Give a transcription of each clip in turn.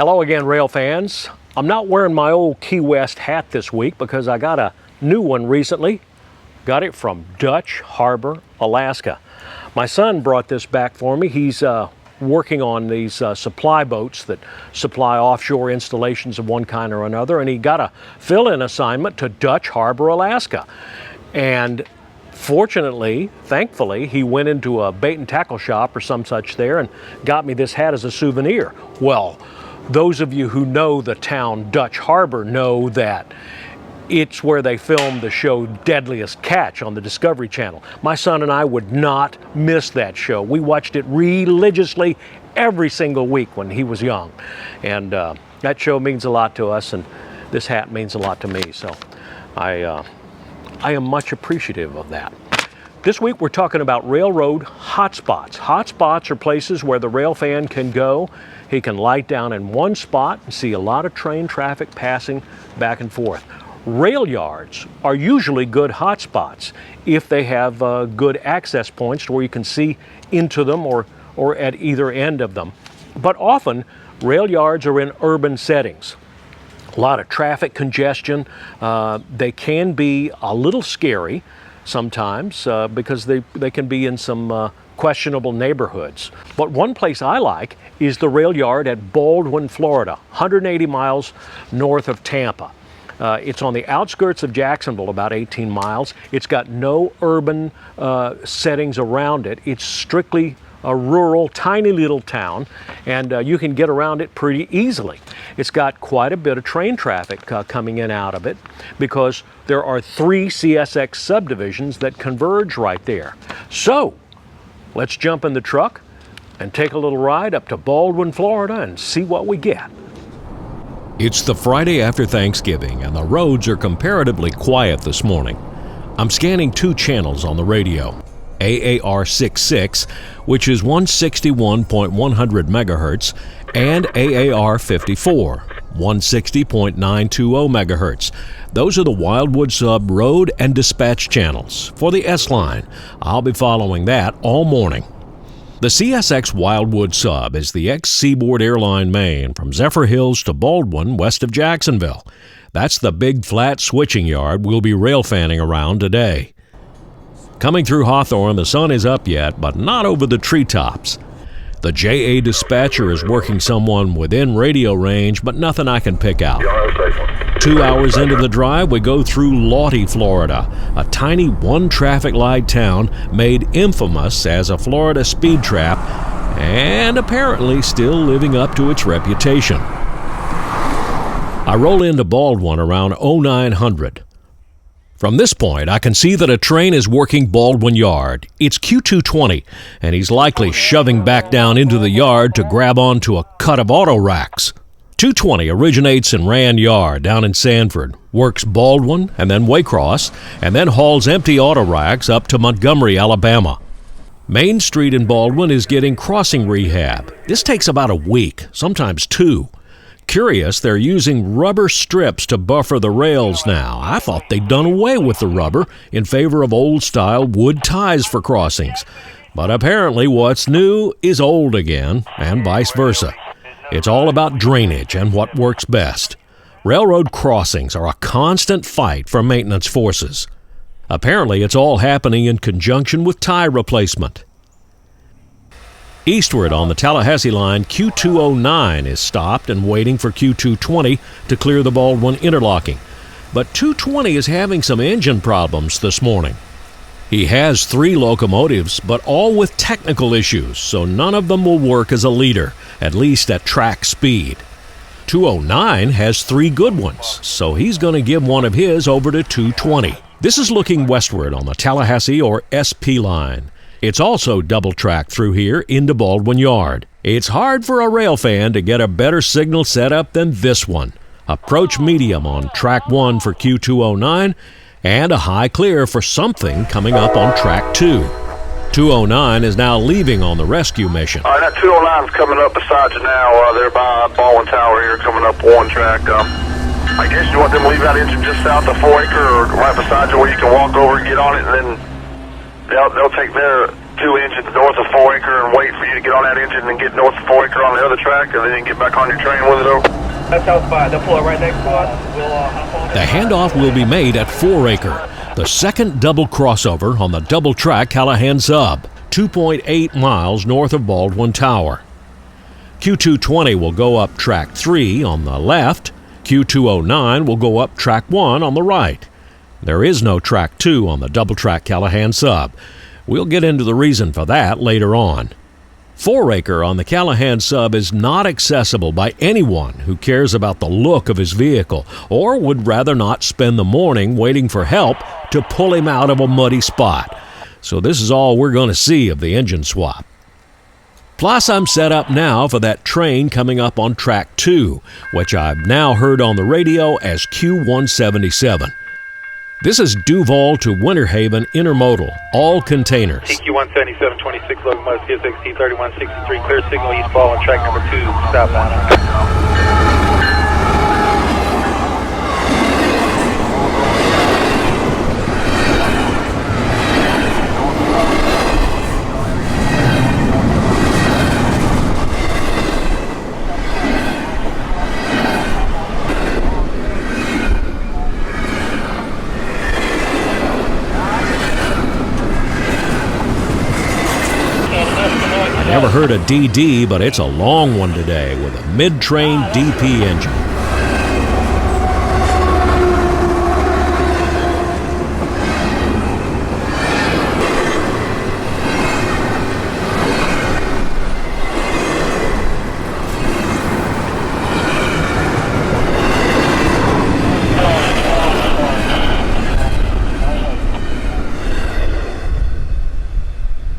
Hello again, rail fans. I'm not wearing my old Key West hat this week because I got a new one recently. Got it from Dutch Harbor, Alaska. My son brought this back for me. He's working on these supply boats that supply offshore installations of one kind or another, and he got a fill-in assignment to Dutch Harbor, Alaska. And fortunately, thankfully, he went into a bait and tackle shop or some such there and got me this hat as a souvenir. Well, those of you who know the town Dutch Harbor know that it's where they filmed the show Deadliest Catch on the Discovery Channel. My son and I would not miss that show. We watched it religiously every single week when he was young. And that show means a lot to us, and this hat means a lot to me. So I am much appreciative of that. This week we're talking about railroad hotspots. Hotspots are places where the rail fan can go. He can light down in one spot and see a lot of train traffic passing back and forth. Rail yards are usually good hotspots if they have good access points to where you can see into them or at either end of them. But often rail yards are in urban settings. A lot of traffic congestion. They can be a little scary sometimes because they can be in some questionable neighborhoods. But one place I like is the rail yard at Baldwin, Florida, 180 miles north of Tampa. It's on the outskirts of Jacksonville, about 18 miles. It's got no urban settings around it. It's strictly a rural, tiny little town, and you can get around it pretty easily. It's got quite a bit of train traffic coming in and out of it because there are 3 CSX subdivisions that converge right there. So let's jump in the truck and take a little ride up to Baldwin, Florida and see what we get. It's the Friday after Thanksgiving, and the roads are comparatively quiet this morning. I'm scanning 2 channels on the radio. AAR 66, which is 161.100 megahertz, and AAR 54, 160.920 megahertz. Those are the Wildwood Sub road and dispatch channels for the S-Line. I'll be following that all morning. The CSX Wildwood Sub is the ex-Seaboard Airline main from Zephyr Hills to Baldwin west of Jacksonville. That's the big flat switching yard we'll be rail fanning around today. Coming through Hawthorne, the sun is up yet, but not over the treetops. The JA dispatcher is working someone within radio range, but nothing I can pick out. 2 hours into the drive, we go through Lawty, Florida, a tiny one traffic light town made infamous as a Florida speed trap and apparently still living up to its reputation. I roll into Baldwin around 0900. From this point, I can see that a train is working Baldwin Yard. It's Q220, and he's likely shoving back down into the yard to grab onto a cut of auto racks. 220 originates in Rand Yard down in Sanford, works Baldwin and then Waycross, and then hauls empty auto racks up to Montgomery, Alabama. Main Street in Baldwin is getting crossing rehab. This takes about a week, sometimes 2. Curious, they're using rubber strips to buffer the rails now. I thought they'd done away with the rubber in favor of old-style wood ties for crossings. But apparently what's new is old again, and vice versa. It's all about drainage and what works best. Railroad crossings are a constant fight for maintenance forces. Apparently it's all happening in conjunction with tie replacement. Eastward on the Tallahassee line, Q209 is stopped and waiting for Q220 to clear the Baldwin interlocking. But 220 is having some engine problems this morning. He has 3 locomotives, but all with technical issues, so none of them will work as a leader, at least at track speed. 209 has 3 good ones, so he's going to give one of his over to 220. This is looking westward on the Tallahassee or SP line. It's also double-tracked through here into Baldwin Yard. It's hard for a rail fan to get a better signal setup than this one. Approach medium on track 1 for Q209, and a high clear for something coming up on track 2. 209 is now leaving on the rescue mission. All right, that 209 is coming up beside you now. They're by Baldwin Tower here, coming up one track. I guess you want them to leave that engine just south of 4 Acre or right beside you where you can walk over and get on it, and then they'll take their two engines north of 4 Acre and wait for you to get on that engine and get north of 4 Acre on the other track, and then you can get back on your train with it over? That sounds fine. They'll pull it right next to us. We'll hop on. The handoff will be made at 4 Acre, the second double crossover on the double track Callahan Sub, 2.8 miles north of Baldwin Tower. Q220 will go up track 3 on the left. Q209 will go up track 1 on the right. There is no track 2 on the double track Callahan Sub. We'll get into the reason for that later on. 4 Acre on the Callahan Sub is not accessible by anyone who cares about the look of his vehicle or would rather not spend the morning waiting for help to pull him out of a muddy spot. So this is all we're going to see of the engine swap. Plus, I'm set up now for that train coming up on track 2, which I've now heard on the radio as Q177. This is Duval to Winter Haven Intermodal, all containers. TQ177, 26 locomotives, TSXT 3163, clear signal east ball on track number 2, stop line. Never heard a DD, but it's a long one today with a mid-train DP engine.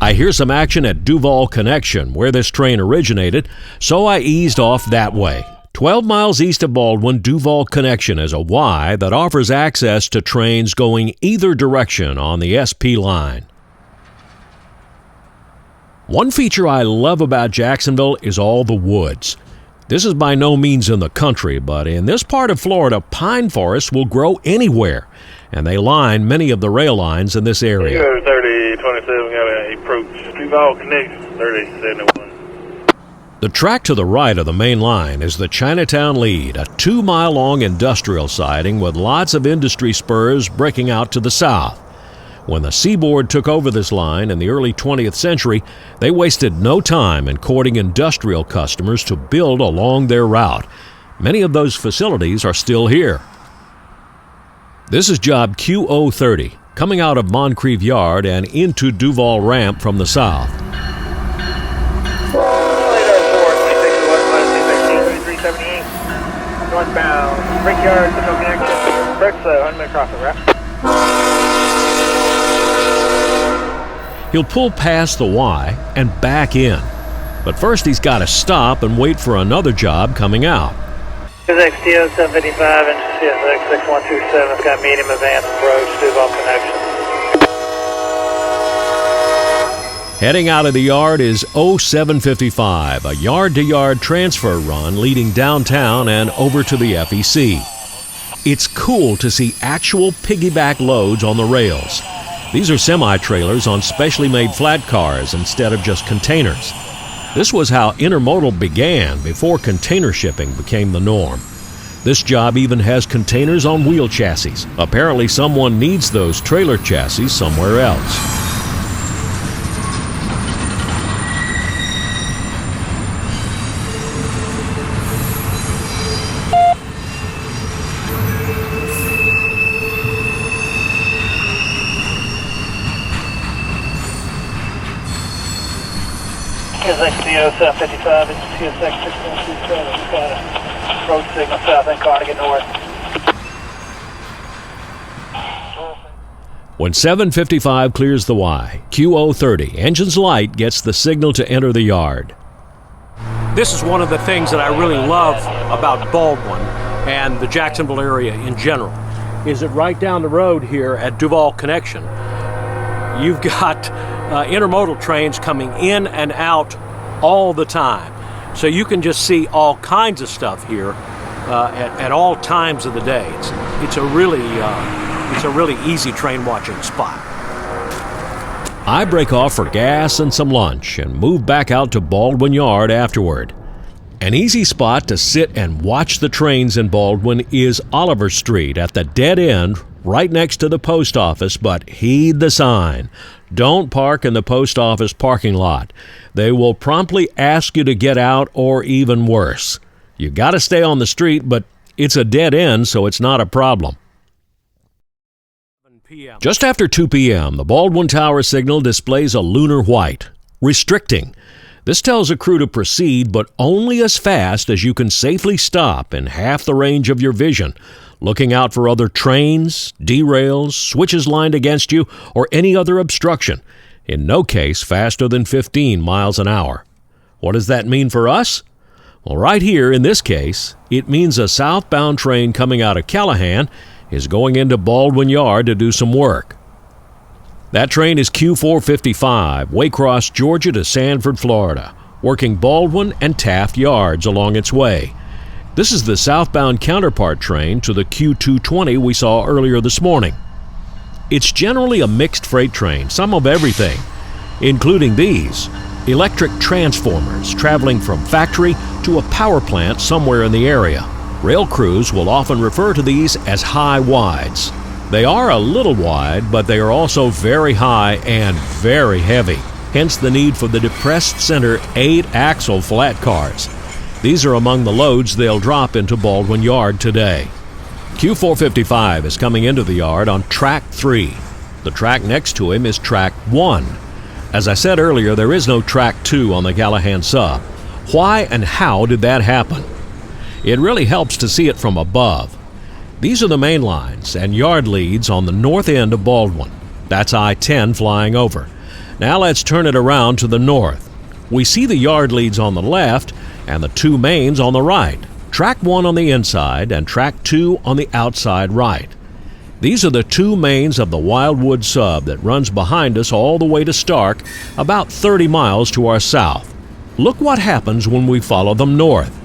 I hear some action at Duval Connection, where this train originated, so I eased off that way. 12 miles east of Baldwin, Duval Connection is a Y that offers access to trains going either direction on the SP line. One feature I love about Jacksonville is all the woods. This is by no means in the country, but in this part of Florida, pine forests will grow anywhere, and they line many of the rail lines in this area. 3027 got an approach. Duval Connection 3071. The track to the right of the main line is the Chinatown Lead, a 2-mile-long industrial siding with lots of industry spurs breaking out to the south. When the seaboard took over this line in the early 20th century, they wasted no time in courting industrial customers to build along their route. Many of those facilities are still here. This is job Q030, coming out of Moncrief Yard and into Duval Ramp from the south. Northbound, Brickyard, no connection. Bricks, 100-minute crossing, right? He'll pull past the Y and back in. But first he's got to stop and wait for another job coming out. XTO 755 and CSX 6127 has got medium advance approach, Duval Connection. Heading out of the yard is 0755, a yard-to-yard transfer run leading downtown and over to the FEC. It's cool to see actual piggyback loads on the rails. These are semi-trailers on specially made flat cars instead of just containers. This was how intermodal began before container shipping became the norm. This job even has containers on wheel chassis. Apparently someone needs those trailer chassis somewhere else. XTO 755 and CSX 6127 has got a road signal south and car to get north. When 755 clears the Y, Q030, engine's light gets the signal to enter the yard. This is one of the things that I really love about Baldwin and the Jacksonville area in general, is that right down the road here at Duval Connection, you've got intermodal trains coming in and out all the time. So you can just see all kinds of stuff here at all times of the day. It's a really easy train watching spot. I break off for gas and some lunch and move back out to Baldwin Yard afterward. An easy spot to sit and watch the trains in Baldwin is Oliver Street at the dead end right next to the post office, but heed the sign. Don't park in the post office parking lot. They will promptly ask you to get out, or even worse. You got to stay on the street, but it's a dead end, so it's not a problem. Just after 2 p.m., the Baldwin Tower signal displays a lunar white, restricting. This tells a crew to proceed, but only as fast as you can safely stop in half the range of your vision, looking out for other trains, derails, switches lined against you, or any other obstruction. In no case faster than 15 miles an hour. What does that mean for us? Well, right here, in this case, it means a southbound train coming out of Callahan is going into Baldwin Yard to do some work. That train is Q455, Waycross, Georgia to Sanford, Florida, working Baldwin and Taft Yards along its way. This is the southbound counterpart train to the Q220 we saw earlier this morning. It's generally a mixed freight train, some of everything, including these, electric transformers traveling from factory to a power plant somewhere in the area. Rail crews will often refer to these as high wides. They are a little wide, but they are also very high and very heavy, hence the need for the depressed center 8-axle flat cars. These are among the loads they'll drop into Baldwin Yard today. Q455 is coming into the yard on Track 3. The track next to him is Track 1. As I said earlier, there is no Track 2 on the Callahan sub. Why and how did that happen? It really helps to see it from above. These are the main lines and yard leads on the north end of Baldwin. That's I-10 flying over. Now let's turn it around to the north. We see the yard leads on the left and the two mains on the right. Track 1 on the inside and Track 2 on the outside right. These are the two mains of the Wildwood sub that runs behind us all the way to Starke, about 30 miles to our south. Look what happens when we follow them north.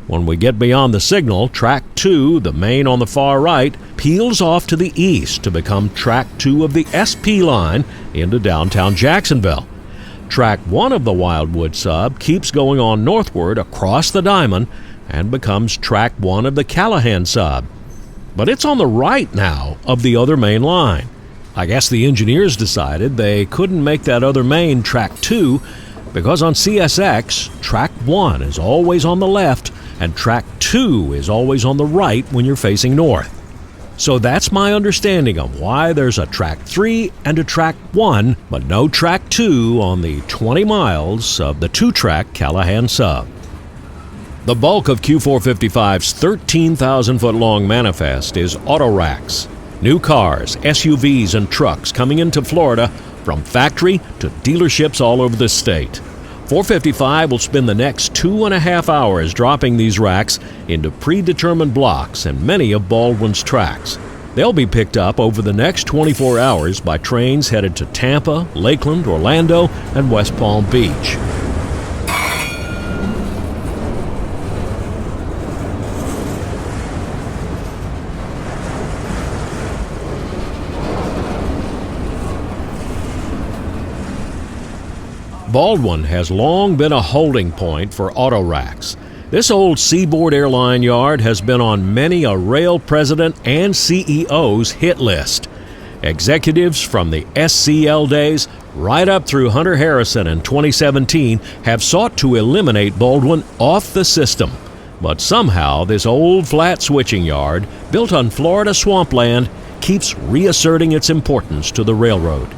When we get beyond the signal, Track 2, the main on the far right, peels off to the east to become Track 2 of the SP line into downtown Jacksonville. Track 1 of the Wildwood sub keeps going on northward across the diamond and becomes Track 1 of the Callahan sub. But it's on the right now of the other main line. I guess the engineers decided they couldn't make that other main Track 2 because on CSX, Track 1 is always on the left and Track 2 is always on the right when you're facing north. So that's my understanding of why there's a Track 3 and a Track 1, but no Track 2 on the 20 miles of the 2-track Callahan sub. The bulk of Q455's 13,000-foot-long manifest is auto racks. New cars, SUVs, and trucks coming into Florida from factory to dealerships all over the state. 455 will spend the next 2.5 hours dropping these racks into predetermined blocks and many of Baldwin's tracks. They'll be picked up over the next 24 hours by trains headed to Tampa, Lakeland, Orlando, and West Palm Beach. Baldwin has long been a holding point for auto racks. This old Seaboard Airline yard has been on many a rail president and CEO's hit list. Executives from the SCL days right up through Hunter Harrison in 2017 have sought to eliminate Baldwin off the system. But somehow this old flat switching yard, built on Florida swampland, keeps reasserting its importance to the railroad.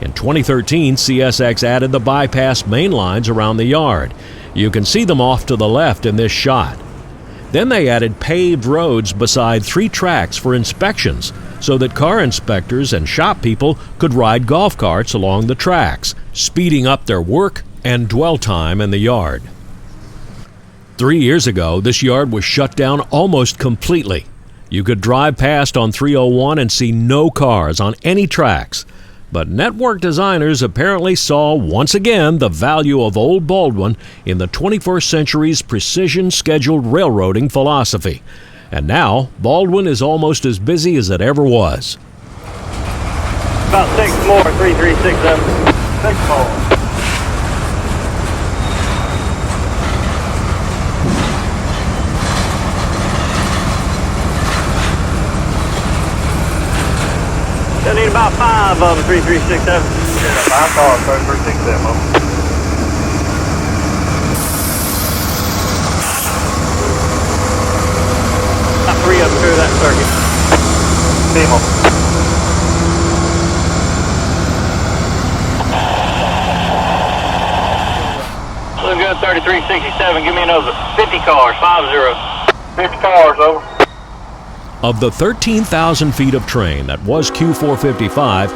In 2013, CSX added the bypass main lines around the yard. You can see them off to the left in this shot. Then they added paved roads beside 3 tracks for inspections so that car inspectors and shop people could ride golf carts along the tracks, speeding up their work and dwell time in the yard. 3 years ago, this yard was shut down almost completely. You could drive past on 301 and see no cars on any tracks. But network designers apparently saw once again the value of Old Baldwin in the 21st century's precision scheduled railroading philosophy. And now, Baldwin is almost as busy as it ever was. About 6 more, 3367. 6 call. Still need about 5 of them, 3367. Yeah, 5 cars, 3367 of them. About 3 of them through that circuit. See them. Looking good, 3367. Give me another 50 cars, 50. 50 cars, over. Of the 13,000 feet of train that was Q455,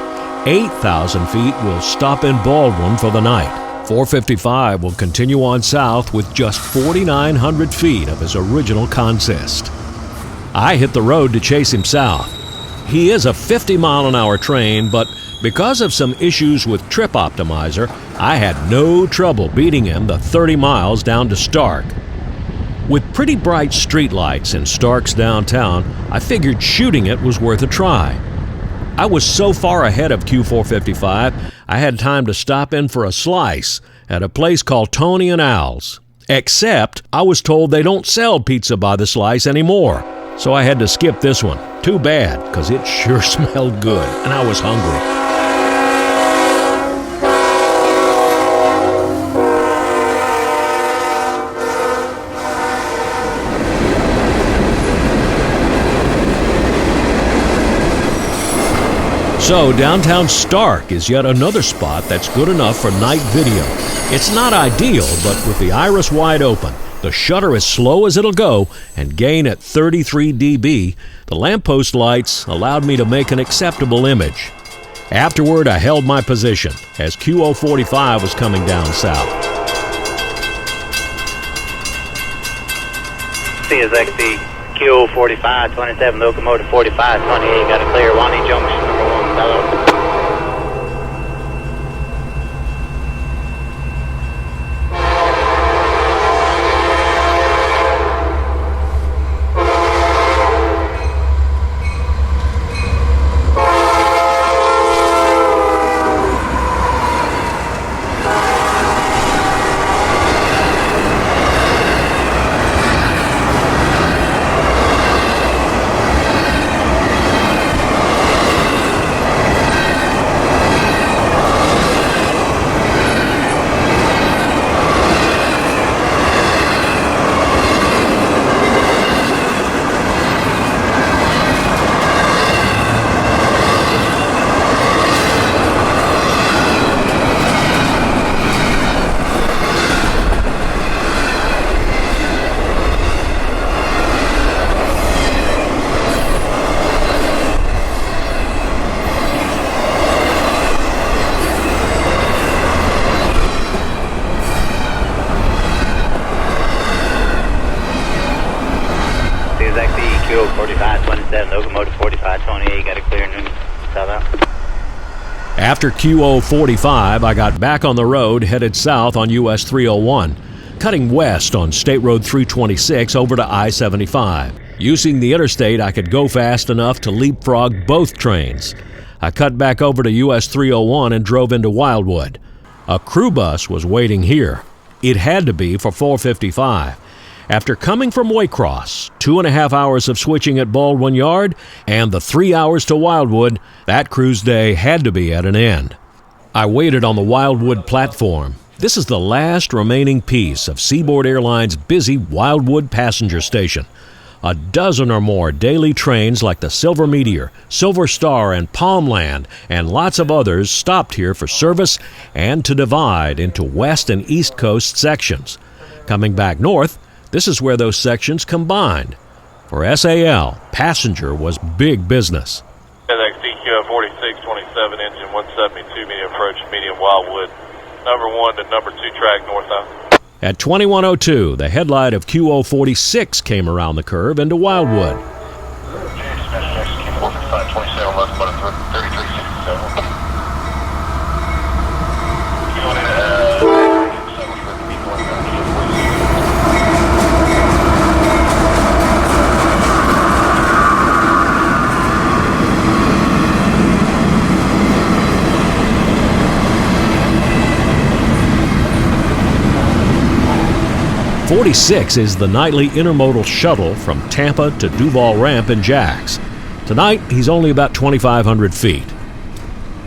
8,000 feet will stop in Baldwin for the night. 455 will continue on south with just 4,900 feet of his original consist. I hit the road to chase him south. He is a 50-mile-an-hour train, but because of some issues with Trip Optimizer, I had no trouble beating him the 30 miles down to Starke. With pretty bright streetlights in Starke's downtown, I figured shooting it was worth a try. I was so far ahead of Q455, I had time to stop in for a slice at a place called Tony and Al's. Except I was told they don't sell pizza by the slice anymore, so I had to skip this one. Too bad, because it sure smelled good, and I was hungry. So downtown Starke is yet another spot that's good enough for night video. It's not ideal, but with the iris wide open, the shutter as slow as it'll go, and gain at 33 dB, the lamppost lights allowed me to make an acceptable image. Afterward, I held my position as Q045 was coming down south. CSXD, Q45, 27, locomotive 45, 28, got a clear, Wani Junction, number 1, hello. Q 4527, locomotive 4528, got a clear noon south out. After Q045, I got back on the road headed south on US 301, cutting west on State Road 326 over to I-75. Using the interstate, I could go fast enough to leapfrog both trains. I cut back over to US 301 and drove into Wildwood. A crew bus was waiting here. It had to be for 455. After coming from Waycross, 2.5 hours of switching at Baldwin Yard, and the 3 hours to Wildwood, that cruise day had to be at an end. I waited on the Wildwood platform. This is the last remaining piece of Seaboard Airlines' busy Wildwood passenger station. A dozen or more daily trains like the Silver Meteor, Silver Star, and Palmland, and lots of others stopped here for service and to divide into West and East Coast sections. Coming back north, this is where those sections combined. For SAL, passenger was big business. NXDQ 4627, engine 172, medium approach, medium Wildwood. Number 1 to number 2 track northbound. At 2102, the headlight of Q046 came around the curve into Wildwood. 46 is the nightly intermodal shuttle from Tampa to Duval Ramp in Jacks. Tonight, he's only about 2,500 feet.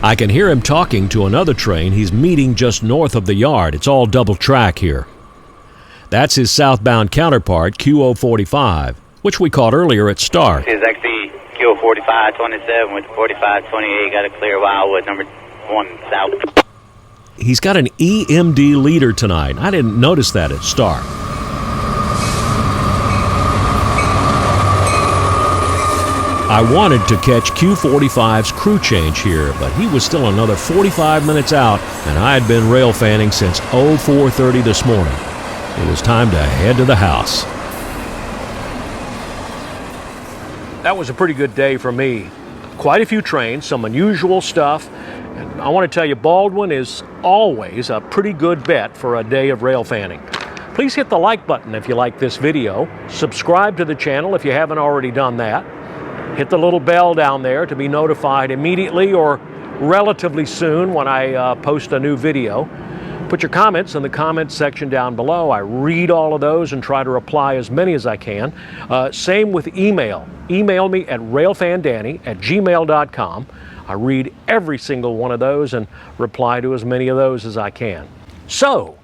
I can hear him talking to another train he's meeting just north of the yard. It's all double track here. That's his southbound counterpart, QO45, which we caught earlier at Starke. This is actually QO4527 with 4528. Got to clear Wildwood, number 1 south. He's got an EMD leader tonight. I didn't notice that at Starke. I wanted to catch Q45's crew change here, but he was still another 45 minutes out, and I had been rail fanning since 04:30 this morning. It was time to head to the house. That was a pretty good day for me. Quite a few trains, some unusual stuff. And I want to tell you, Baldwin is always a pretty good bet for a day of rail fanning. Please hit the like button if you like this video. Subscribe to the channel if you haven't already done that. Hit the little bell down there to be notified immediately or relatively soon when I post a new video. Put your comments in the comments section down below. I read all of those and try to reply as many as I can. Same with email. Email me at railfandanny@gmail.com. I read every single one of those and reply to as many of those as I can. So,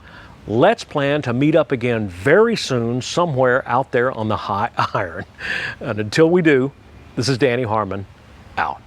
let's plan to meet up again very soon somewhere out there on the high iron. And until we do, this is Danny Harmon, out.